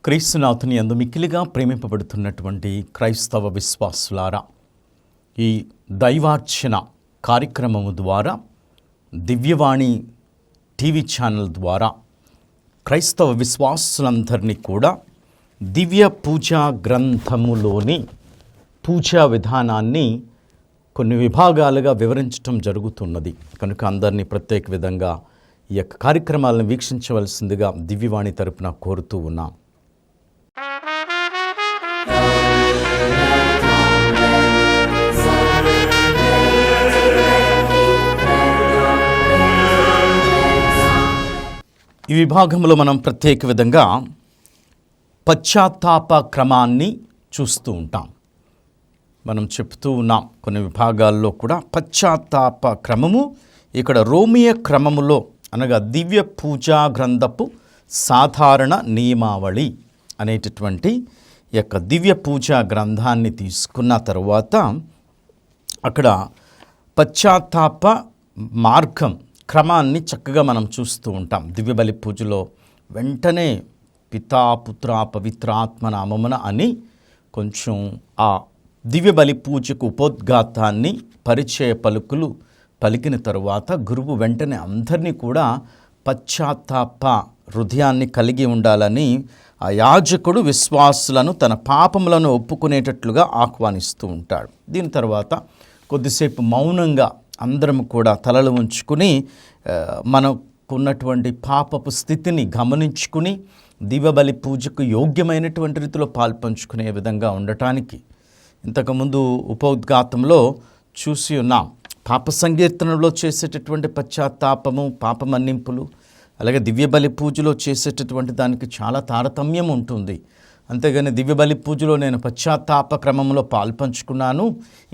క్రీస్తునాథుని యందు మిక్కిలిగా ప్రేమింపబడుతున్నటువంటి క్రైస్తవ విశ్వాసులారా, ఈ దైవార్చన కార్యక్రమము ద్వారా, దివ్యవాణి టీవీ ఛానల్ ద్వారా క్రైస్తవ విశ్వాసులందరినీ కూడా దివ్య పూజా గ్రంథములోని పూజా విధానాన్ని కొన్ని విభాగాలుగా వివరించడం జరుగుతున్నది. కనుక అందరినీ ప్రత్యేక విధంగా ఈ యొక్క కార్యక్రమాలను వీక్షించవలసిందిగా దివ్యవాణి తరపున కోరుతూ ఉన్నాం. ఈ విభాగంలో మనం ప్రత్యేక విధంగా పశ్చాత్తాప క్రమాన్ని చూస్తూ ఉంటాం. మనం చెప్తూ ఉన్నాం కొన్ని విభాగాల్లో కూడా పశ్చాత్తాప క్రమము ఇక్కడ రోమియ క్రమములో అనగా దివ్య పూజా గ్రంథపు సాధారణ నియమావళి అనేటటువంటి ఈ యొక్క దివ్య పూజా గ్రంథాన్ని తీసుకున్న తర్వాత అక్కడ పశ్చాత్తాప మార్గం క్రమాన్ని చక్కగా మనం చూస్తూ ఉంటాం. దివ్య బలి పూజలో వెంటనే పితా పుత్ర పవిత్రాత్మ నామమున అని కొంచెం ఆ దివ్య బలి పూజకు ఉపోద్ఘాతాన్ని పరిచయ పలుకులు పలికిన తరువాత గురువు వెంటనే అందరినీ కూడా పశ్చాత్తాప హృదయాన్ని కలిగి ఉండాలని ఆ యాజకుడు విశ్వాసులను తన పాపములను ఒప్పుకునేటట్లుగా ఆహ్వానిస్తూ ఉంటాడు. దీని తర్వాత కొద్దిసేపు మౌనంగా అందరం కూడా తలలు ఉంచుకుని మనకున్నటువంటి పాపపు స్థితిని గమనించుకుని దివ్యబలి పూజకు యోగ్యమైనటువంటి రీతిలో పాల్పంచుకునే విధంగా ఉండటానికి ఇంతకుముందు ఉపోద్ఘాతంలో చూసి ఉన్నాం. పాప సంకీర్తనలో చేసేటటువంటి పశ్చాత్తాపము, పాప మన్నింపులు, అలాగే దివ్యబలి పూజలో చేసేటటువంటి దానికి చాలా తారతమ్యం ఉంటుంది. అంతేగాని దివ్యబలి పూజలో నేను పశ్చాత్తాప క్రమంలో పాల్పంచుకున్నాను,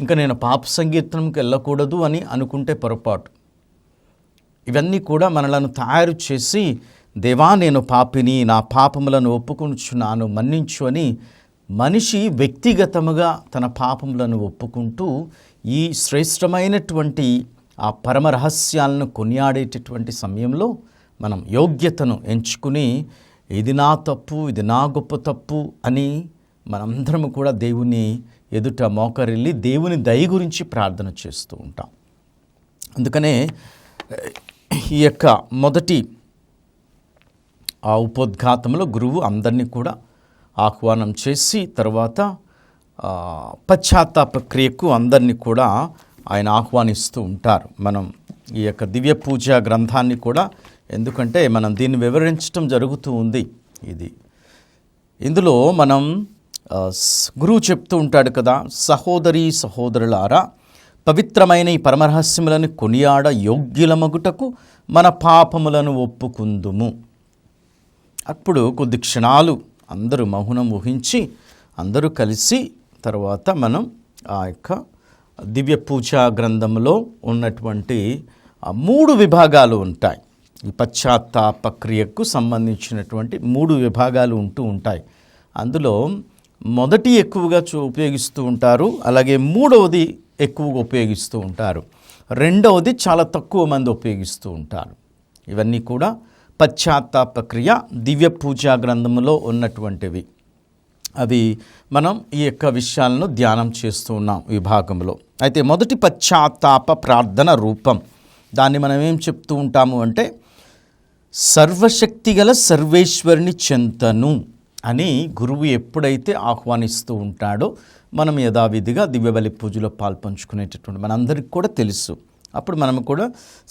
ఇంకా నేను పాప సంకీర్తనంకి వెళ్ళకూడదు అని అనుకుంటే పొరపాటు. ఇవన్నీ కూడా మనలను తయారు చేసి దేవా నేను పాపిని, నా పాపములను ఒప్పుకొనుచున్నాను మన్నించు అని మనిషి వ్యక్తిగతముగా తన పాపములను ఒప్పుకుంటూ ఈ శ్రేష్టమైనటువంటి ఆ పరమ రహస్యాలను కొనియాడేటటువంటి సమయంలో మనం యోగ్యతను ఎంచుకుని ఇది నా తప్పు, ఇది నా గొప్ప తప్పు అని మనందరం కూడా దేవుని ఎదుట మోకరిల్లి దేవుని దయ గురించి ప్రార్థన చేస్తూ ఉంటాం. అందుకనే ఈ యొక్క మొదటి ఆ ఉపోద్ఘాతంలో గురువు అందరినీ కూడా ఆహ్వానం చేసి తర్వాత పశ్చాత్తాప క్రియకు అందరినీ కూడా ఆయన ఆహ్వానిస్తూ ఉంటారు. మనం ఈ యొక్క దివ్య పూజా గ్రంథాన్ని కూడా, ఎందుకంటే మనం దీన్ని వివరించడం జరుగుతూ ఉంది. ఇందులో మనం గురువు చెప్తూ ఉంటాడు కదా, సహోదరీ సహోదరులారా, పవిత్రమైన ఈ పరమరహస్యములను కొనియాడ యోగ్యులమగుటకు మన పాపములను ఒప్పుకుందుము. అప్పుడు కొద్ది క్షణాలు అందరూ మౌనం ఊహించి అందరూ కలిసి తర్వాత మనం ఆ యొక్క దివ్య పూజా గ్రంథంలో ఉన్నటువంటి 3 విభాగాలు ఉంటాయి. ఈ పశ్చాత్తాప క్రియకు సంబంధించినటువంటి 3 విభాగాలు ఉంటూ ఉంటాయి. అందులో మొదటి ఎక్కువగా ఉపయోగిస్తూ ఉంటారు, అలాగే 3వది ఎక్కువగా ఉపయోగిస్తూ ఉంటారు, 2వది చాలా తక్కువ మంది ఉపయోగిస్తూ ఉంటారు. ఇవన్నీ కూడా పశ్చాత్తాప క్రియ దివ్య పూజా గ్రంథంలో ఉన్నటువంటివి. అవి మనం ఈ యొక్క విషయాలను ధ్యానం చేస్తూ ఉన్నాం విభాగంలో. అయితే మొదటి పశ్చాత్తాప ప్రార్థన రూపం, దాన్ని మనం ఏం చెప్తూ ఉంటాము అంటే సర్వశక్తి గల సర్వేశ్వరుని చెంతను అని గురువు ఎప్పుడైతే ఆహ్వానిస్తూ ఉంటాడో మనం యథావిధిగా దివ్యబలి పూజలో పాల్పంచుకునేటటువంటి మనందరికీ కూడా తెలుసు. అప్పుడు మనం కూడా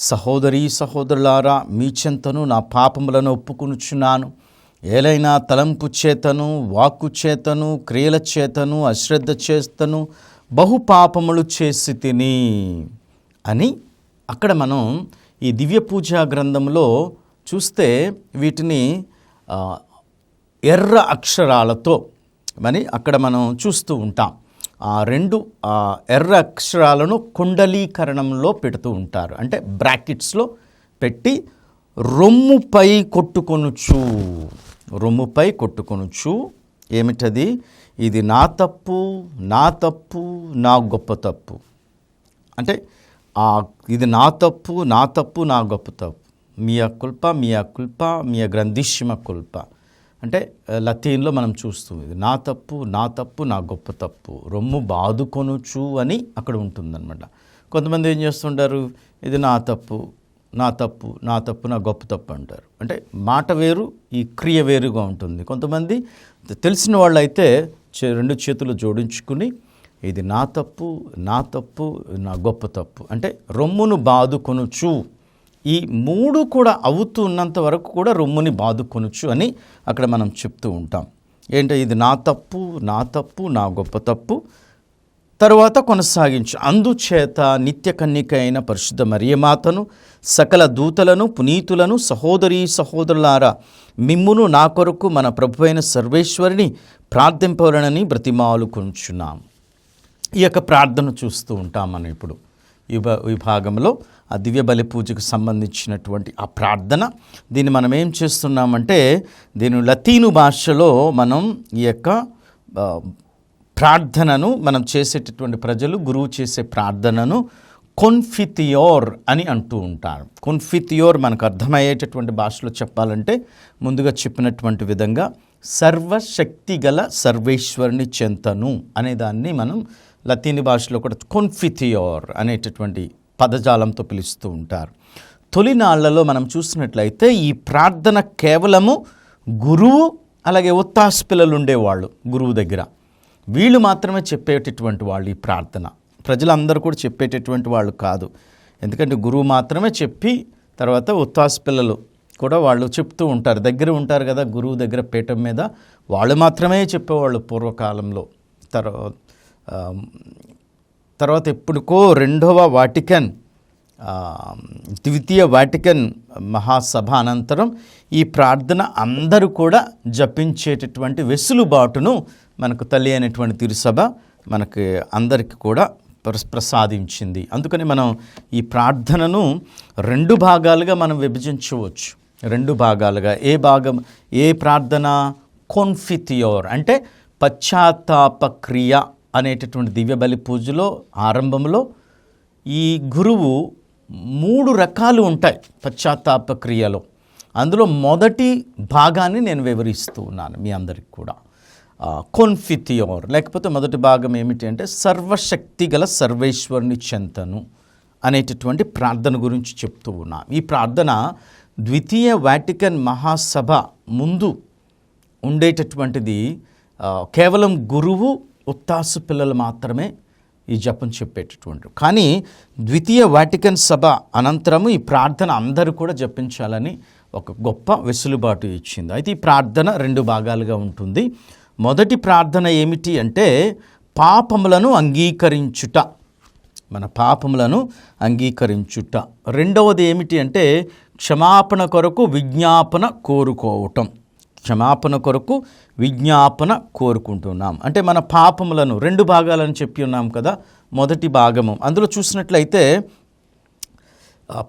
సహోదరీ సహోదరులారా, మీ చెంతను నా పాపములను ఒప్పుకొనుచున్నాను, ఏలైనా తలంపు చేతను, వాక్కు చేతను, క్రియల చేతను, అశ్రద్ధ చేతను బహు పాపములు చేసి తిని అని అక్కడ మనం ఈ దివ్య పూజా గ్రంథంలో చూస్తే వీటిని ఎర్ర అక్షరాలతో అని అక్కడ మనం చూస్తూ ఉంటాం. ఆ 2 ఎర్ర అక్షరాలను కుండలీకరణంలో పెడుతూ ఉంటారు, అంటే బ్రాకెట్స్లో పెట్టి రొమ్ముపై కొట్టుకొనుచు ఏమిటది? ఇది నా తప్పు, నా తప్పు, నా గొప్ప తప్పు. అంటే ఇది నా తప్పు, నా తప్పు, నా గొప్ప తప్పు, mia culpa, mia culpa, mia grandissima culpa అంటే లతీన్లో మనం చూస్తూ ఇది నా తప్పు నా తప్పు నా గొప్ప తప్పు రొమ్ము బాదుకొనుచు అని అక్కడ ఉంటుందన్నమాట. కొంతమంది ఏం చేస్తుంటారు, ఇది నా తప్పు నా తప్పు నా తప్పు నా గొప్ప తప్పు అంటారు. అంటే మాట వేరు, ఈ క్రియ వేరుగా ఉంటుంది. కొంతమంది తెలిసిన వాళ్ళు అయితే రెండు చేతులు జోడించుకుని ఇది నా తప్పు నా తప్పు నా గొప్ప తప్పు, అంటే రొమ్మును బాదుకొనుచు, ఈ మూడు కూడా అవుతూ ఉన్నంత వరకు కూడా రొమ్ముని బాదుకొనుచు అని అక్కడ మనం చెప్తూ ఉంటాం. ఏంటంటే ఇది నా తప్పు నా తప్పు నా గొప్ప తప్పు. తరువాత కొనసాగించు, అందుచేత నిత్య కన్యక అయిన పరిశుద్ధ మరియమాతను సకల దూతలను పునీతులను సహోదరీ సహోదరులారా మిమ్మును నా కొరకు మన ప్రభు అయిన సర్వేశ్వరిని ప్రార్థింపవలనని బ్రతిమాలుకొంచున్నాం. ఈ యొక్క ప్రార్థన చూస్తూ ఉంటాం మనం ఇప్పుడు ఈ భాగంలో ఆ దివ్య బలి పూజకు సంబంధించినటువంటి ఆ ప్రార్థన. దీన్ని మనం ఏం చేస్తున్నామంటే దీని లతీను భాషలో మనం ఈ యొక్క ప్రార్థనను మనం చేసేటటువంటి ప్రజలు గురువు చేసే ప్రార్థనను కొన్ఫితియోర్ అని అంటూ ఉంటారు. కొన్ఫితియోర్ మనకు అర్థమయ్యేటటువంటి భాషలో చెప్పాలంటే ముందుగా చెప్పినటువంటి విధంగా సర్వశక్తి గల సర్వేశ్వరుని చెంతను అనే దాన్ని మనం లతీని భాషలో కూడా కొన్ఫితియోర్ అనేటటువంటి పదజాలంతో పిలుస్తూ ఉంటారు. తొలినాళ్లలో మనం చూసినట్లయితే ఈ ప్రార్థన కేవలము గురువు అలాగే ఒత్తాసు పిల్లలు ఉండేవాళ్ళు గురువు దగ్గర, వీళ్ళు మాత్రమే చెప్పేటటువంటి వాళ్ళు. ఈ ప్రార్థన ప్రజలందరూ కూడా చెప్పేటటువంటి వాళ్ళు కాదు. ఎందుకంటే గురువు మాత్రమే చెప్పి తర్వాత ఒత్తాసు పిల్లలు కూడా వాళ్ళు చెప్తూ ఉంటారు, దగ్గర ఉంటారు కదా గురువు దగ్గర పీఠం మీద, వాళ్ళు మాత్రమే చెప్పేవాళ్ళు పూర్వకాలంలో. తర్వాత ఎప్పుడుకో రెండవ వాటికన్ ద్వితీయ వాటికన్ మహాసభ అనంతరం ఈ ప్రార్థన అందరూ కూడా జపించేటటువంటి వెసులుబాటును మనకు తల్లి అయినటువంటి తిరుసభ మనకి అందరికీ కూడా ప్రసాదించింది. అందుకని మనం ఈ ప్రార్థనను రెండు భాగాలుగా మనం విభజించవచ్చు. రెండు భాగాలుగా ఏ ప్రార్థన? కొన్ఫితియోర్ అంటే పశ్చాత్తాప క్రియ అనేటటువంటి దివ్య బలి పూజలో ఆరంభంలో ఈ గురువు 3 రకాలు ఉంటాయి పశ్చాత్తాప క్రియలో. అందులో మొదటి భాగాన్ని నేను వివరిస్తూ ఉన్నాను మీ అందరికి కూడా. కొన్ఫితియోర్ లేకపోతే మొదటి భాగం ఏమిటి అంటే సర్వశక్తి గల సర్వేశ్వరుని చెంతను అనేటటువంటి ప్రార్థన గురించి చెప్తూ ఉన్నాను. ఈ ప్రార్థన ద్వితీయ వాటికన్ మహాసభ ముందు ఉండేటటువంటిది. కేవలం గురువు ఒత్తాసు పిల్లలు మాత్రమే ఈ జపం చెప్పేటటువంటి. కానీ ద్వితీయ వాటికన్ సభ అనంతరము ఈ ప్రార్థన అందరూ కూడా జపించాలని ఒక గొప్ప వెసులుబాటు ఇచ్చింది. అయితే ఈ ప్రార్థన 2 భాగాలుగా ఉంటుంది. మొదటి ప్రార్థన ఏమిటి అంటే పాపములను అంగీకరించుట, మన పాపములను అంగీకరించుట. రెండవది ఏమిటి అంటే క్షమాపణ కొరకు విజ్ఞాపన కోరుకోవటం. క్షమాపణ కొరకు విజ్ఞాపన కోరుకుంటున్నాం. అంటే మన పాపములను 2 భాగాలని చెప్పి ఉన్నాం కదా. మొదటి భాగము అందులో చూసినట్లయితే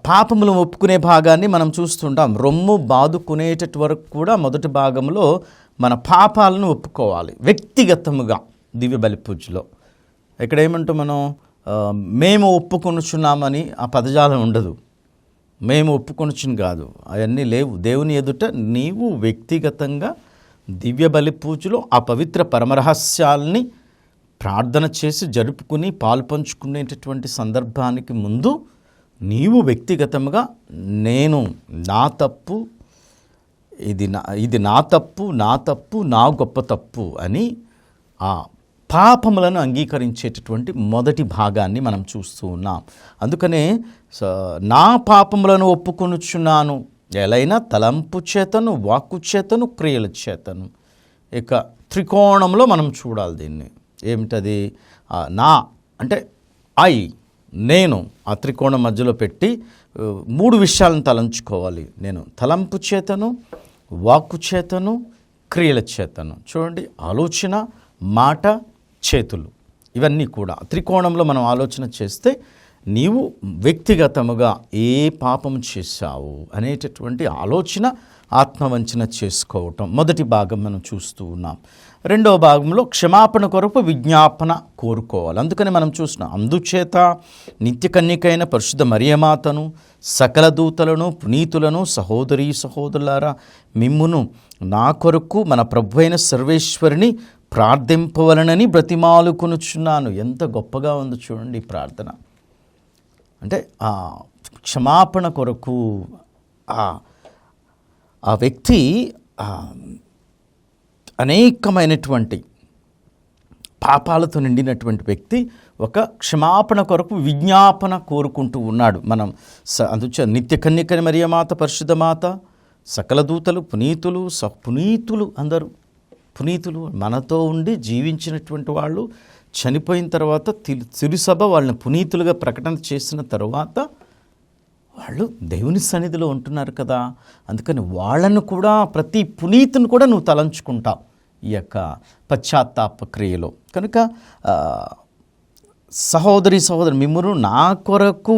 పాపములు ఒప్పుకునే భాగాన్ని మనం చూస్తుంటాం. రొమ్ము బాదుకునేటటువంటి వరకు కూడా మొదటి భాగంలో మన పాపాలను ఒప్పుకోవాలి వ్యక్తిగతముగా. దివ్య బలి పూజలో ఇక్కడ ఏమంటాం మనం, మేము ఒప్పుకొనుచున్నామని ఆ పదజాలం ఉండదు. మేము ఒప్పుకొనుచుని కాదు, అవన్నీ లేవు. దేవుని ఎదుట నీవు వ్యక్తిగతంగా దివ్య బలి పూజలో ఆ పవిత్ర పరమరహస్యాల్ని ప్రార్థన చేసి జరుపుకుని పాల్పంచుకునేటటువంటి సందర్భానికి ముందు నీవు వ్యక్తిగతంగా నేను నా తప్పు, ఇది నా తప్పు నా గొప్ప తప్పు అని ఆ పాపములను అంగీకరించేటటువంటి మొదటి భాగాన్ని మనం చూస్తూ ఉన్నాం. అందుకనే నా పాపములను ఒప్పుకొనుచున్నాను, ఎలైనా తలంపు చేతను వాక్కు చేతను క్రియల చేతను. ఇక త్రికోణంలో మనం చూడాలి దీన్ని. ఏమిటది? నా అంటే నేను ఆ త్రికోణం మధ్యలో పెట్టి 3 విషయాలను తలంచుకోవాలి. నేను తలంపు చేతను వాక్కు చేతను క్రియల చేతను. చూడండి, ఆలోచన మాట చేతులు ఇవన్నీ కూడా త్రికోణంలో మనం ఆలోచన చేస్తే నీవు వ్యక్తిగతముగా ఏ పాపం చేశావు అనేటటువంటి ఆలోచన ఆత్మవంచన చేసుకోవటం మొదటి భాగం మనం చూస్తూ ఉన్నాం. రెండవ భాగంలో క్షమాపణ కొరకు విజ్ఞాపన కోరుకోవాలి. అందుకని మనం చూసినాం, అందుచేత నిత్య కన్యకైన పరిశుద్ధ మరియమాతను సకల దూతలను పునీతులను సహోదరీ సహోదరులారా మిమ్మును నా కొరకు మన ప్రభువైన సర్వేశ్వరిని ప్రార్థింపవలనని బ్రతిమాలుకొనుచున్నాను. ఎంత గొప్పగా ఉందో చూడండి ఈ ప్రార్థన. అంటే ఆ క్షమాపణ కొరకు ఆ వ్యక్తి అనేకమైనటువంటి పాపాలతో నిండినటువంటి వ్యక్తి ఒక క్షమాపణ కొరకు విజ్ఞాపన కోరుకుంటూ ఉన్నాడు. మనం అందుచే నిత్య కన్యక మరియమాత పరిశుద్ధ మాత సకల దూతలు పునీతులు అందరూ పునీతులు మనతో ఉండి జీవించినటువంటి వాళ్ళు చనిపోయిన తర్వాత తిరుసభ వాళ్ళని పునీతులుగా ప్రకటన చేసిన తర్వాత వాళ్ళు దేవుని సన్నిధిలో ఉంటున్నారు కదా. అందుకని వాళ్ళను కూడా ప్రతి పునీతుని కూడా నువ్వు తలంచుకుంటావు ఈ యొక్క పశ్చాత్తాప క్రియలో. కనుక సహోదరి మిమ్మును నా కొరకు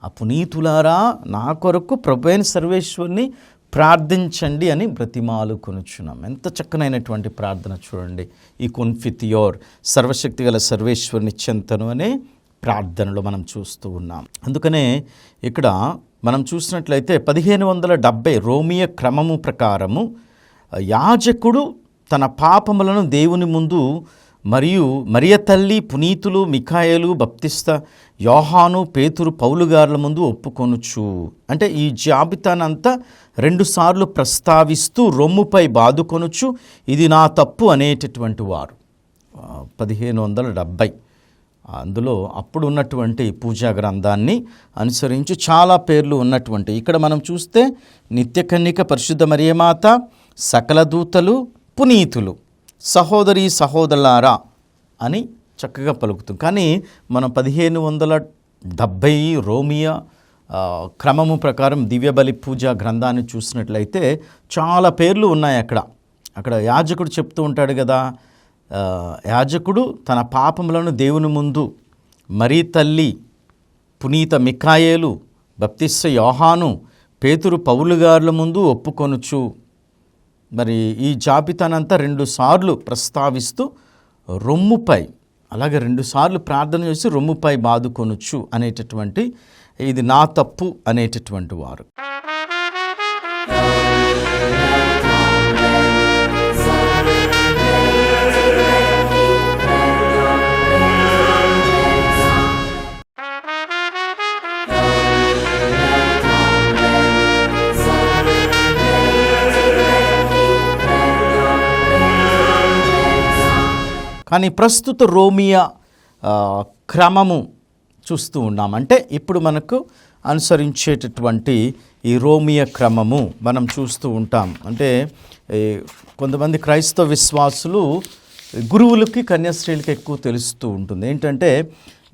ఆ పునీతులారా నా కొరకు ప్రభువైన సర్వేశ్వరుని ప్రార్థించండి అని బ్రతిమాలుకొనుచున్నాం. ఎంత చక్కనైనటువంటి ప్రార్థన చూడండి. ఈ కొన్ఫితియోర్ సర్వశక్తి గల సర్వేశ్వరుని చెంతను అనే ప్రార్థనలో మనం చూస్తూ ఉన్నాం. అందుకనే ఇక్కడ మనం చూసినట్లయితే 1570 రోమియ క్రమము ప్రకారము యాజకుడు తన పాపములను దేవుని ముందు మరియు మరియ తల్లి పునీతులు మిఖాయేలు బప్తిస్త యోహాను పేతురు పౌలు గారుల ముందు ఒప్పుకొనుచు. అంటే ఈ జాబితానంతా 2 సార్లు ప్రస్తావిస్తూ రొమ్ముపై బాదుకొనుచు ఇది నా తప్పు అనేటటువంటి వారు 1570. అందులో అప్పుడు ఉన్నటువంటి పూజా గ్రంథాన్ని అనుసరించి చాలా పేర్లు ఉన్నటువంటి ఇక్కడ మనం చూస్తే నిత్య కన్యక పరిశుద్ధ మరియమాత సకల దూతలు పునీతులు సహోదరీ సహోదరులారా అని చక్కగా పలుకుతాం. కానీ మనం 1570 రోమియా క్రమము ప్రకారం దివ్యబలి పూజా గ్రంథాన్ని చూసినట్లయితే చాలా పేర్లు ఉన్నాయి. అక్కడ యాజకుడు చెప్తూ ఉంటాడు కదా, యాజకుడు తన పాపములను దేవుని ముందు మరీ తల్లి పునీత మిఖాయేలు బప్తిస్త యోహాను పేతురు పౌలు గారుల ముందు ఒప్పుకొనుచు. మరి ఈ జాబితానంతా 2 సార్లు ప్రస్తావిస్తూ రొమ్ముపై అలాగే 2 సార్లు ప్రార్థన చేసి రొమ్ముపై బాదుకొనుచు అనేటటువంటి ఇది నా తప్పు అనేటటువంటి వారు. కానీ ప్రస్తుత రోమియా క్రమము చూస్తూ ఉన్నాం. అంటే ఇప్పుడు మనకు అనుసరించేటటువంటి ఈ రోమియా క్రమము మనం చూస్తూ ఉంటాం. అంటే కొంతమంది క్రైస్తవ విశ్వాసులు గురువులకి కన్యాస్త్రీలకి ఎక్కువ తెలుస్తూ ఉంటుంది. ఏంటంటే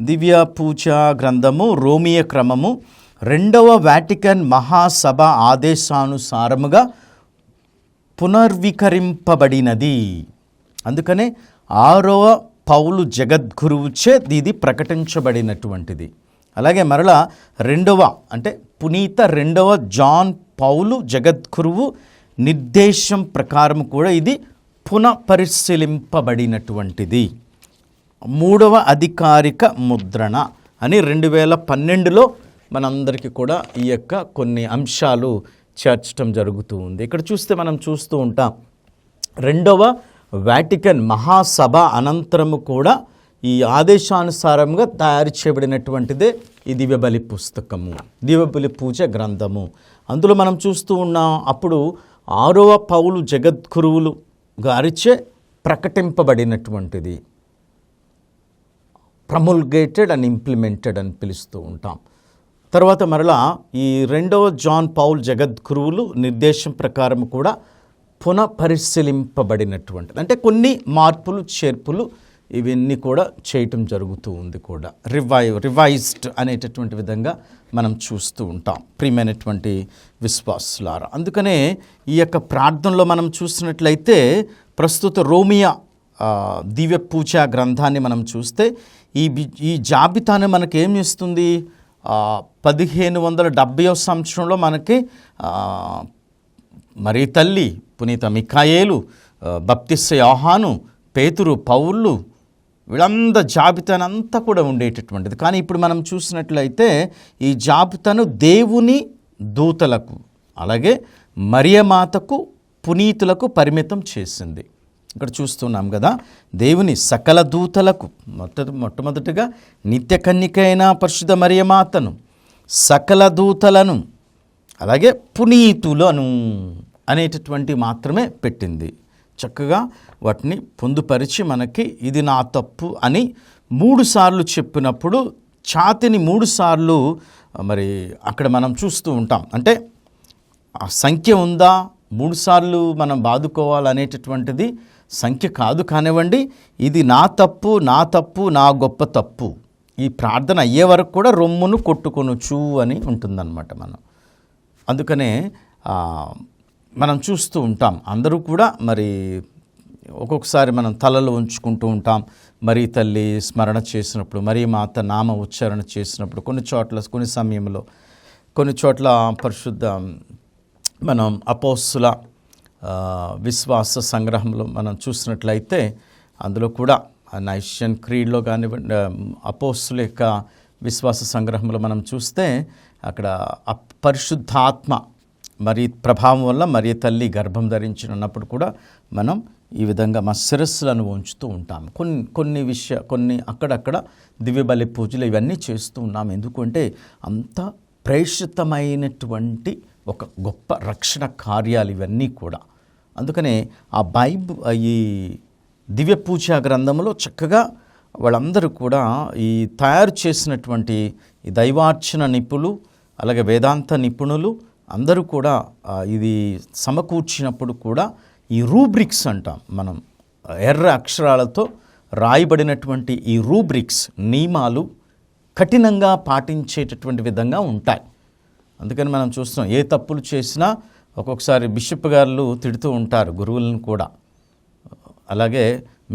దివ్య పూజా గ్రంథము రోమియా క్రమము 2వ వాటికన్ మహాసభ ఆదేశానుసారముగా పునర్వీకరింపబడినది. అందుకనే 6వ పౌలు జగద్గురువుచే ఇది ప్రకటించబడినటువంటిది. అలాగే మరలా 2వ అంటే పునీత 2వ జాన్ పౌలు జగద్గురువు నిర్దేశం ప్రకారం కూడా ఇది పునఃపరిశీలింపబడినటువంటిది. 3వ అధికారిక ముద్రణ అని 2012లో మనందరికీ కూడా ఈ యొక్క కొన్ని అంశాలు చేర్చడం జరుగుతూ ఉంది. ఇక్కడ చూస్తే మనం చూస్తూ ఉంటాం 2వ వాటికన్ మహాసభ అనంతరము కూడా ఈ ఆదేశానుసారంగా తయారు చేయబడినటువంటిదే ఈ దివ్యబలి పుస్తకము, దివ్యబలి పూజ గ్రంథము. అందులో మనం చూస్తూ ఉన్నాం అప్పుడు 6వ పౌలు జగద్గురువులు గారిచే ప్రకటింపబడినటువంటిది, ప్రమోల్గేటెడ్ అండ్ ఇంప్లిమెంటెడ్ అని పిలుస్తూ ఉంటాం. తర్వాత మరలా ఈ 2వ జాన్ పౌల్ జగద్గురువులు నిర్దేశం ప్రకారం కూడా పునఃపరిశీలింపబడినటువంటిది. అంటే కొన్ని మార్పులు చేర్పులు ఇవన్నీ కూడా చేయటం జరుగుతూ ఉంది కూడా. రివైజ్డ్ అనేటటువంటి విధంగా మనం చూస్తూ ఉంటాం ప్రియమైనటువంటి విశ్వాసులారా. అందుకనే ఈ యొక్క ప్రార్థనలో మనం చూసినట్లయితే ప్రస్తుత రోమియా దివ్య పూజా గ్రంథాన్ని మనం చూస్తే ఈ జాబితాను మనకి ఏం చేస్తుంది, 1570వ సంవత్సరంలో మనకి మరి తల్లి పునీత మిఖాయేలు, బప్తిస్మ యోహాను, పేతురు, పౌళ్ళు, వీళ్ళందరి జాబితానంతా కూడా ఉండేటటువంటిది. కానీ ఇప్పుడు మనం చూసినట్లయితే ఈ జాబితాను దేవుని దూతలకు అలాగే మరియమాతకు పునీతులకు పరిమితం చేసింది. ఇక్కడ చూస్తున్నాం కదా, దేవుని సకల దూతలకు మొట్టమొదటిగా నిత్య కన్యక అయిన పరిశుద్ధ మరియమాతను, సకల దూతలను, అలాగే పునీతులను అనేటటువంటి మాత్రమే పెట్టింది. చక్కగా వాటిని పొందుపరిచి మనకి ఇది నా తప్పు అని 3 సార్లు చెప్పినప్పుడు ఛాతిని 3 సార్లు మరి అక్కడ మనం చూస్తూ ఉంటాం. అంటే ఆ సంఖ్య ఉందా, 3 సార్లు మనం బాదుకోవాలనేటటువంటిది సంఖ్య కాదు కానివ్వండి. ఇది నా తప్పు, నా తప్పు, నా గొప్ప తప్పు. ఈ ప్రార్థన అయ్యే వరకు కూడా రొమ్మును కొట్టుకొనొచ్చు అని ఉంటుందన్నమాట. మనం అందుకనే మనం చూస్తూ ఉంటాం. అందరూ కూడా మరి ఒక్కొక్కసారి మనం తలలో ఉంచుకుంటూ ఉంటాం. మరి తల్లి స్మరణ చేసినప్పుడు, మరి మాత నామ ఉచ్చారణ చేసినప్పుడు కొన్ని సమయంలో కొన్ని చోట్ల పరిశుద్ధ మనం అపోస్తుల విశ్వాస సంగ్రహంలో మనం చూసినట్లయితే అందులో కూడా నైషియన్ క్రీడ్లో కానివ్వండి, అపోస్తుల యొక్క విశ్వాస సంగ్రహంలో మనం చూస్తే అక్కడ పరిశుద్ధాత్మ మరి ప్రభావం వల్ల మరి తల్లి గర్భం ధరించినప్పుడు కూడా మనం ఈ విధంగా మా శిరస్సులను ఉంచుతూ ఉంటాం. కొన్ని అక్కడక్కడ దివ్యబలి పూజలు ఇవన్నీ చేస్తూ ఉన్నాం. ఎందుకంటే అంత ప్రేషితమైనటువంటి ఒక గొప్ప రక్షణ కార్యాలు ఇవన్నీ కూడా. అందుకనే ఆ ఈ దివ్య పూజా గ్రంథంలో చక్కగా వాళ్ళందరూ కూడా ఈ తయారు చేసినటువంటి ఈ దైవార్చన నిపుణులు అలాగే వేదాంత నిపుణులు అందరూ కూడా ఇది సమకూర్చినప్పుడు కూడా ఈ రూబ్రిక్స్ అంటాం మనం, ఎర్ర అక్షరాలతో రాయబడినటువంటి ఈ రూబ్రిక్స్ నియమాలు కఠినంగా పాటించేటటువంటి విధంగా ఉంటాయి. అందుకని మనం చూస్తున్నాం, ఏ తప్పులు చేసినా ఒక్కొక్కసారి బిషప్ గారు తిడుతూ ఉంటారు గురువులను కూడా. అలాగే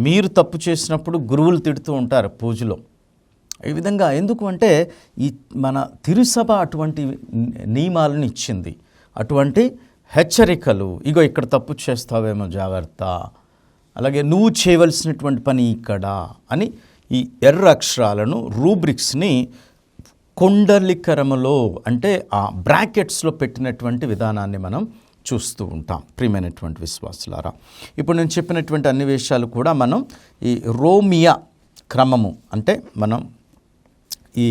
మీరు తప్పు చేసినప్పుడు గురువులు తిడుతూ ఉంటారు పూజలో. ఈ విధంగా ఎందుకు అంటే ఈ మన తిరుసభ అటువంటి నియమాలను ఇచ్చింది, అటువంటి హెచ్చరికలు. ఇగో ఇక్కడ తప్పు చేస్తావేమో జాగ్రత్త, అలాగే నువ్వు చేయవలసినటువంటి పని ఇక్కడ అని ఈ ఎర్ర అక్షరాలను రూబ్రిక్స్ని కొండలికరములో అంటే ఆ బ్రాకెట్స్లో పెట్టినటువంటి విధానాన్ని మనం చూస్తూ ఉంటాం. ప్రియమైనటువంటి విశ్వాసులారా, ఇప్పుడు నేను చెప్పినటువంటి అన్ని విషయాలు కూడా మనం ఈ రోమియా క్రమము అంటే మనం ఈ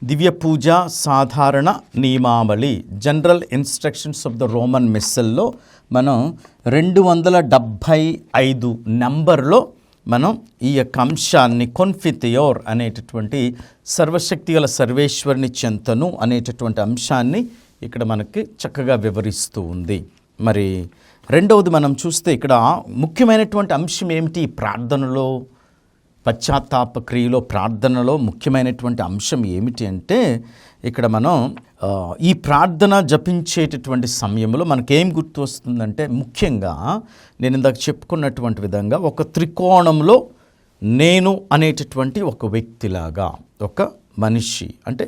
దివ్య పూజ సాధారణ నియమావళి general instructions of the Roman మిస్సల్లో మనం 275 నంబర్లో మనం ఈ యొక్క అంశాన్ని కొన్ఫితియోర్ అనేటటువంటి సర్వశక్తి గల సర్వేశ్వరుని చెంతను అనేటటువంటి అంశాన్ని ఇక్కడ మనకి చక్కగా వివరిస్తూ ఉంది. మరి రెండవది మనం చూస్తే ఇక్కడ ముఖ్యమైనటువంటి అంశం ఏమిటి? ప్రార్థనలో, పశ్చాత్తాప క్రియలో, ప్రార్థనలో ముఖ్యమైనటువంటి అంశం ఏమిటి అంటే ఇక్కడ మనం ఈ ప్రార్థన జపించేటటువంటి సమయంలో మనకేం గుర్తు వస్తుందంటే ముఖ్యంగా నేను ఇందాక చెప్పుకున్నటువంటి విధంగా ఒక త్రికోణంలో నేను అనేటటువంటి ఒక వ్యక్తిలాగా ఒక మనిషి అంటే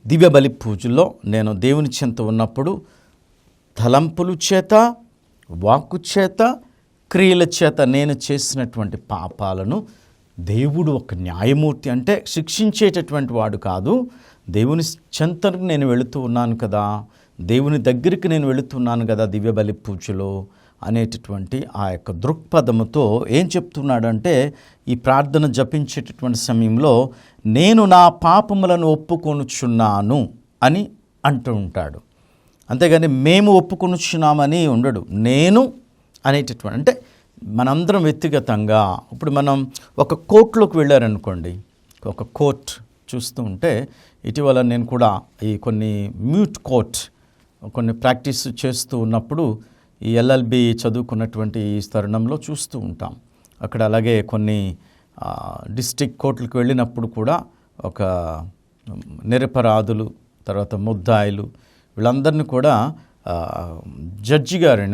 దివ్య బలి పూజల్లో నేను దేవుని చెంత ఉన్నప్పుడు తలంపులు చేత, వాక్కు చేత, క్రియల చేత నేను చేసినటువంటి పాపాలను దేవుడు ఒక న్యాయమూర్తి అంటే శిక్షించేటటువంటి వాడు కాదు. దేవుని చెంతకు నేను వెళుతూ ఉన్నాను కదా, దేవుని దగ్గరికి నేను వెళుతున్నాను కదా దివ్య బలి పూజలో అనేటటువంటి ఆ యొక్క దృక్పథముతో ఏం చెప్తున్నాడంటే ఈ ప్రార్థన జపించేటటువంటి సమయంలో నేను నా పాపములను ఒప్పుకొనుచున్నాను అని అంటూ ఉంటాడు. అంతేగాని మేము ఒప్పుకొనుచున్నామని ఉండడు. నేను అనేటటువంటి అంటే మనందరం వ్యక్తిగతంగా ఇప్పుడు మనం ఒక కోర్టులోకి వెళ్ళారనుకోండి, ఒక కోర్ట్ చూస్తూ ఉంటే ఇటీవల నేను కూడా ఈ కొన్ని మ్యూట్ కోర్ట్ కొన్ని ప్రాక్టీస్ చేస్తూ ఉన్నప్పుడు ఈ ఎల్ఎల్బి చదువుకున్నటువంటి ఈ తరుణంలో చూస్తూ ఉంటాం. అక్కడ అలాగే కొన్ని డిస్ట్రిక్ట్ కోర్టులకు వెళ్ళినప్పుడు కూడా ఒక నిరపరాధులు తర్వాత ముద్దాయిలు వీళ్ళందరినీ కూడా జడ్జి గారు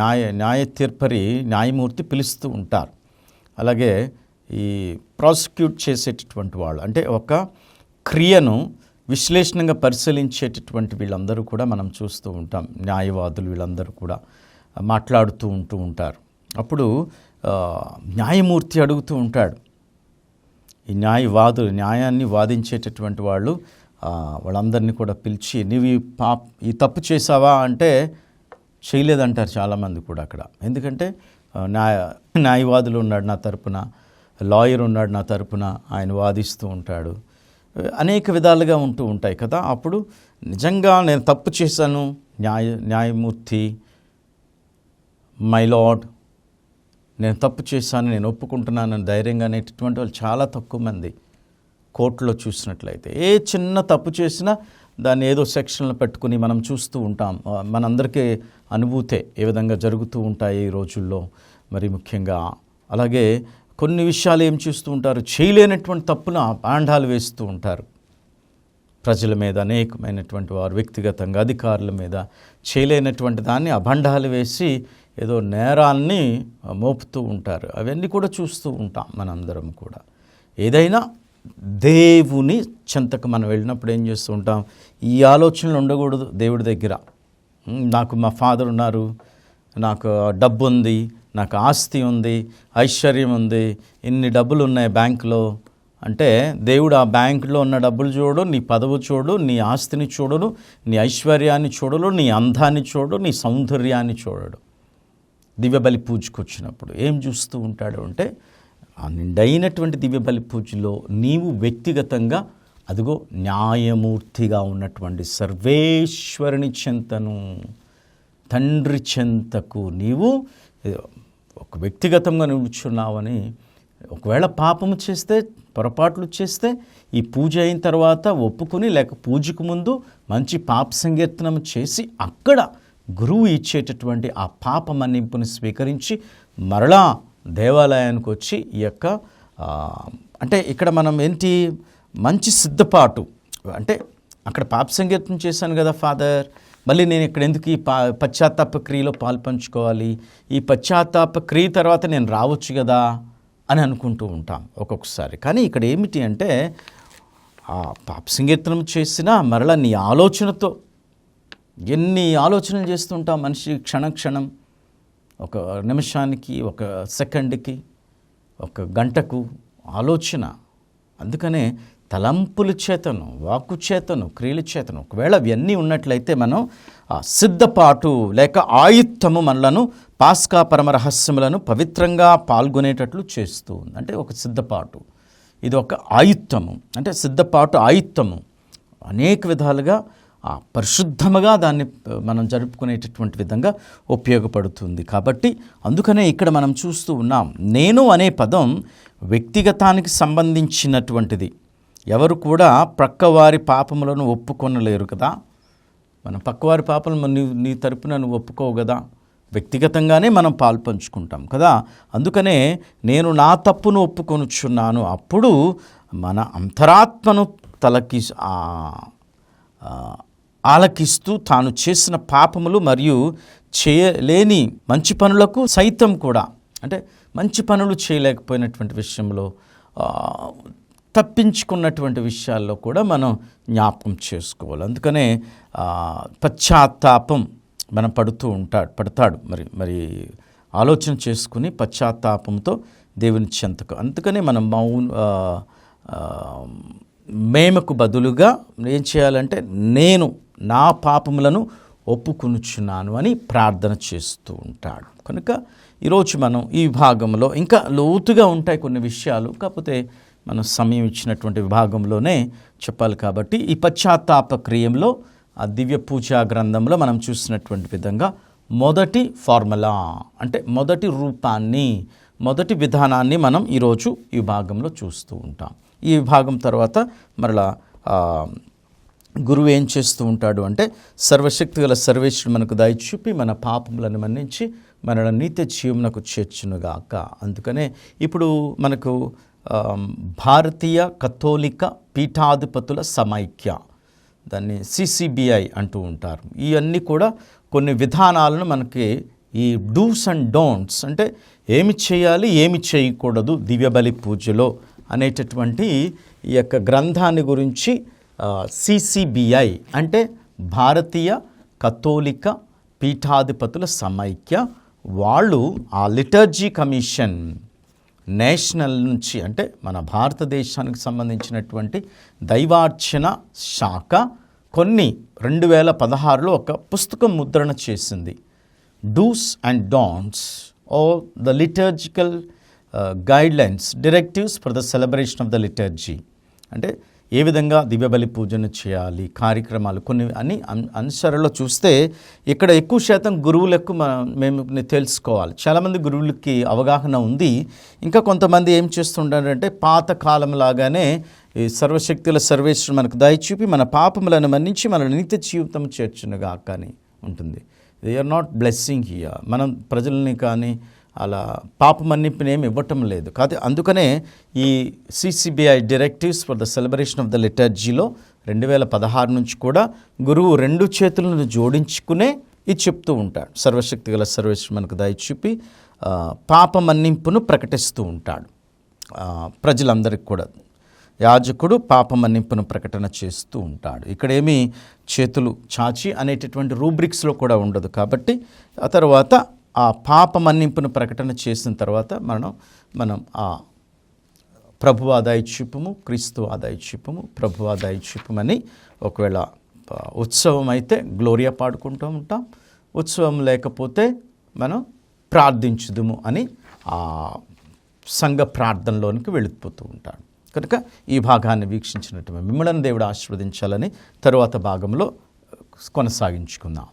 న్యాయ తీర్పరి న్యాయమూర్తి పిలుస్తూ ఉంటారు. అలాగే ఈ ప్రాసిక్యూట్ చేసేటటువంటి వాళ్ళు అంటే ఒక క్రియను విశ్లేషణంగా పరిశీలించేటటువంటి వీళ్ళందరూ కూడా మనం చూస్తూ ఉంటాం. న్యాయవాదులు వీళ్ళందరూ కూడా మాట్లాడుతూ ఉంటారు. అప్పుడు న్యాయమూర్తి అడుగుతూ ఉంటాడు. ఈ న్యాయాన్ని వాదించేటటువంటి వాళ్ళందరినీ కూడా పిలిచి, నీవు ఈ తప్పు చేసావా అంటే చేయలేదంటారు చాలామంది కూడా అక్కడ. ఎందుకంటే న్యాయవాదులు ఉన్నాడు నా తరపున, లాయర్ ఉన్నాడు నా తరపున, ఆయన వాదిస్తూ ఉంటాడు. అనేక విధాలుగా ఉంటూ ఉంటాయి కదా. అప్పుడు నిజంగా నేను తప్పు చేశాను, న్యాయమూర్తి, మై లార్డ్, నేను తప్పు చేశాను, నేను ఒప్పుకుంటున్నానని ధైర్యంగా అనేటటువంటి వాళ్ళు చాలా తక్కువ మంది కోర్టులో చూసినట్లయితే. ఏ చిన్న తప్పు చేసినా దాన్ని ఏదో సెక్షన్లో పెట్టుకుని మనం చూస్తూ ఉంటాం. మనందరికీ అనుభూతే ఏ విధంగా జరుగుతూ ఉంటాయి ఈ రోజుల్లో. మరి ముఖ్యంగా అలాగే కొన్ని విషయాలు ఏం చేస్తూ ఉంటారు, చేయలేనటువంటి తప్పును పాండాలు వేస్తూ ఉంటారు ప్రజల మీద. అనేకమైనటువంటి వారు వ్యక్తిగతంగా అధికారుల మీద చేయలేనటువంటి దాన్ని అభండాలు వేసి ఏదో నేరాన్ని మోపుతూ ఉంటారు. అవన్నీ కూడా చూస్తూ ఉంటాం మనందరం కూడా. ఏదైనా దేవుని చెంతకు మనం వెళ్ళినప్పుడు ఏం చేస్తూ ఉంటాం, ఈ ఆలోచనలు ఉండకూడదు దేవుడి దగ్గర. నాకు మా ఫాదర్ ఉన్నారు, నాకు డబ్బు ఉంది, నాకు ఆస్తి ఉంది, ఐశ్వర్యం ఉంది, ఇన్ని డబ్బులు ఉన్నాయి బ్యాంకులో అంటే దేవుడు ఆ బ్యాంకులో ఉన్న డబ్బులు చూడు, నీ పదవి చూడు, నీ ఆస్తిని చూడడు, నీ ఐశ్వర్యాన్ని చూడడు, నీ అందాన్ని చూడడు, నీ సౌందర్యాన్ని చూడడు. దివ్యబలి పూజకు వచ్చినప్పుడు ఏం చూస్తూ ఉంటాడు అంటే, ఆ నిండైనటువంటి దివ్యబలి పూజలో నీవు వ్యక్తిగతంగా అదిగో న్యాయమూర్తిగా ఉన్నటువంటి సర్వేశ్వరుని చెంతను, తండ్రి చెంతకు నీవు ఒక వ్యక్తిగతంగా నిలుచున్నావని. ఒకవేళ పాపము చేస్తే, పొరపాట్లు చేస్తే ఈ పూజ అయిన తర్వాత ఒప్పుకొని, లేక పూజకు ముందు మంచి పాప సంకీర్తనం చేసి అక్కడ గురువు ఇచ్చేటటువంటి ఆ పాప మన్నింపుని స్వీకరించి మరలా దేవాలయానికి వచ్చి ఈ యొక్క అంటే ఇక్కడ మనం ఏంటి మంచి సిద్ధపాటు అంటే, అక్కడ పాప సంకీర్తనం చేశాను కదా ఫాదర్, మళ్ళీ నేను ఇక్కడ ఎందుకు ఈ పశ్చాత్తాప క్రియలో పాల్పంచుకోవాలి, ఈ పశ్చాత్తాప క్రియ తర్వాత నేను రావచ్చు కదా అని అనుకుంటూ ఉంటాం ఒక్కొక్కసారి. కానీ ఇక్కడ ఏమిటి అంటే, ఆ పాప సంకీర్తనం చేసినా మరలా నీ ఆలోచనతో, ఎన్ని ఆలోచనలు చేస్తుంటాం మనిషి క్షణం, ఒక నిమిషానికి, ఒక సెకండ్కి, ఒక గంటకు ఆలోచన. అందుకనే తలంపుల చేతను, వాక్కు చేతను, క్రియల చేతను ఒకవేళ అవన్నీ ఉన్నట్లయితే మనం సిద్ధపాటు లేక ఆయుత్తము మనలను పాస్కా పరమ రహస్యములను పవిత్రంగా పాల్గొనేటట్లు చేస్తూ ఉంది. అంటే ఒక సిద్ధపాటు, ఇది ఒక ఆయుత్తము. అంటే సిద్ధపాటు ఆయుత్తము అనేక విధాలుగా పరిశుద్ధముగా దాన్ని మనం జరుపుకునేటటువంటి విధంగా ఉపయోగపడుతుంది. కాబట్టి అందుకనే ఇక్కడ మనం చూస్తూ ఉన్నాం, నేను అనే పదం వ్యక్తిగతానికి సంబంధించినటువంటిది. ఎవరు కూడా ప్రక్కవారి పాపములను ఒప్పుకొనలేరు కదా. మనం పక్కవారి పాపలను నీ తరపున నువ్వు ఒప్పుకోవు కదా, వ్యక్తిగతంగానే మనం పాల్పంచుకుంటాం కదా. అందుకనే నేను నా తప్పును ఒప్పుకొనుచున్నాను. అప్పుడు మన అంతరాత్మను ఆలకిస్తూ తాను చేసిన పాపములు మరియు చేయలేని మంచి పనులకు సైతం కూడా, అంటే మంచి పనులు చేయలేకపోయినటువంటి విషయంలో, తప్పించుకున్నటువంటి విషయాల్లో కూడా మనం జ్ఞాపకం చేసుకోవాలి. అందుకనే పశ్చాత్తాపం మనం పడతాడు మరి ఆలోచన చేసుకుని పశ్చాత్తాపంతో దేవుని చెంతకు. అందుకనే మనం మేమకు బదులుగా ఏం చేయాలంటే, నేను నా పాపములను ఒప్పుకొనుచున్నాను అని ప్రార్థన చేస్తూ ఉంటాడు. కనుక ఈరోజు మనం ఈ విభాగంలో ఇంకా లోతుగా ఉంటాయి కొన్ని విషయాలు, కాకపోతే మనం సమయం ఇచ్చినటువంటి విభాగంలోనే చెప్పాలి. కాబట్టి ఈ పశ్చాత్తాప క్రియంలో ఆ దివ్య పూజా గ్రంథంలో మనం చూసినటువంటి విధంగా మొదటి ఫార్ములా అంటే మొదటి రూపాన్ని, మొదటి విధానాన్ని మనం ఈరోజు ఈ విభాగంలో చూస్తూ ఉంటాం. ఈ విభాగం తర్వాత మరలా గురువు ఏం చేస్తూ ఉంటాడు అంటే, సర్వశక్తి గల సర్వేశ్వరుడు మనకు దయచూపి మన పాపములను మన్నించి మన నిత్య జీవమునకు చేర్చునుగాక. అందుకనే ఇప్పుడు మనకు భారతీయ కథోలిక పీఠాధిపతుల సమైక్య, దాన్ని CCBI అంటూ ఉంటారు. ఇవన్నీ కూడా కొన్ని విధానాలను మనకి, ఈ డూస్ అండ్ డోంట్స్ అంటే ఏమి చేయాలి ఏమి చేయకూడదు దివ్యబలి పూజలో అనేటటువంటి ఈ యొక్క గ్రంథాన్ని గురించి CCBI అంటే భారతీయ కథోలిక పీఠాధిపతుల సమైక్య వాళ్ళు ఆ లిటర్జీ కమిషన్ నేషనల్ నుంచి, అంటే మన భారతదేశానికి సంబంధించినటువంటి దైవార్చన శాఖ కొన్ని 2016లో ఒక పుస్తకం ముద్రణ చేసింది. Do's and don'ts are the liturgical guidelines directives for the celebration of the liturgy. అంటే ఏ విధంగా దివ్యబలి పూజను చేయాలి, కార్యక్రమాలు కొన్ని అన్ని అంశాలలో చూస్తే ఇక్కడ ఎక్కువ శాతం గురువులకు మేము తెలుసుకోవాలి. చాలామంది గురువులకి అవగాహన ఉంది. ఇంకా కొంతమంది ఏం చేస్తుంటారంటే పాత కాలం లాగానే ఈ సర్వశక్తుల సర్వేశ్వరుడు మనకు దయచూపి మన పాపములను మన్నించి మన నిత్య జీవితం చేర్చునుగా కానీ ఉంటుంది. They are not blessing here. మనం ప్రజల్ని కానీ అలా పాప మన్నింపుని ఏమి ఇవ్వటం లేదు కాదు. అందుకనే ఈ CCBI directives for the celebration of the లిటర్జీలో 2016 నుంచి కూడా గురువు 2 చేతులను జోడించుకునే ఇది చెప్తూ ఉంటాడు. సర్వశక్తి గల సర్వేశ్వరుడు మనకు దయచూపి పాప మన్నింపును ప్రకటిస్తూ ఉంటాడు ప్రజలందరికీ కూడా. యాజకుడు పాప మన్నింపును ప్రకటన చేస్తూ ఉంటాడు. ఇక్కడేమీ చేతులు చాచి అనేటటువంటి రూబ్రిక్స్లో కూడా ఉండదు. కాబట్టి ఆ తర్వాత ఆ పాప మన్నింపును ప్రకటన చేసిన తర్వాత మనం ఆ ప్రభు ఆదాయ చూపము, క్రీస్తు ఆదాయ చూపము, ప్రభు ఆదాయ చూపమని ఒకవేళ ఉత్సవం అయితే గ్లోరియా పాడుకుంటూ ఉంటాం, ఉత్సవం లేకపోతే మనం ప్రార్థించుదుము అని ఆ సంఘ ప్రార్థనలోనికి వెళ్ళిపోతూ ఉంటాడు. కనుక ఈ భాగాన్ని వీక్షించినట్టు మిమ్మల్ని దేవుడు ఆశీర్వదించాలని తరువాత భాగంలో కొనసాగించుకుందాం.